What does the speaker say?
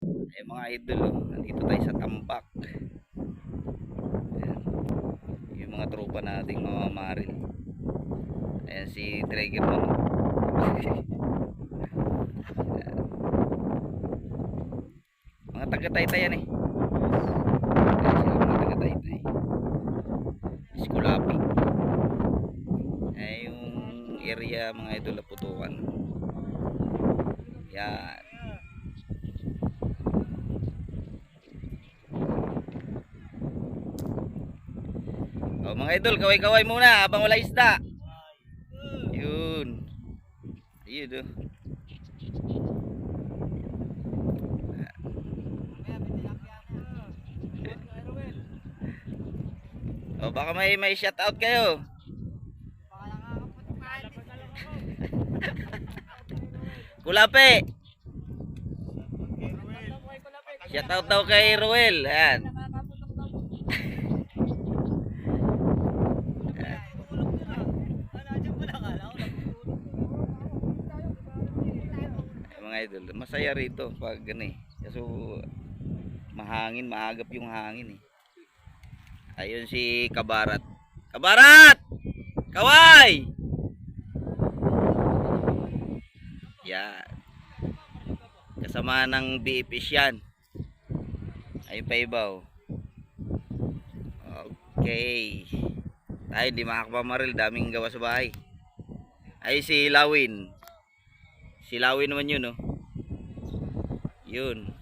Ay mga idol, oh, nandito tayo sa Tambak. Ayan, yung mga tropa nating mga maril. Ayan si Trigger mo. Mga taga-Taytay yan eh. Ayan sila mga taga-Taytay. Iskulapi. Ayan yung area mga idol na putukan. Yan. Oh, mga idol, kaway-kaway muna habang wala isda. Yun. Ayun oh. Oh, baka may shout out kayo. Kulape. Shout out daw kay Ruel. Ayan. Mga idol, masaya rito pag gani. Kasi mahangin, maagap yung hangin eh. Ayun si Kabarat. Kabarat! Kaway! Yan. Kasama ng BFS yan. Ayun pa ibaw. Okay. Tayo di makakapamaril, daming gawa sa bahay. Ay si Lawin. Si Lawin naman yun oh. Yun.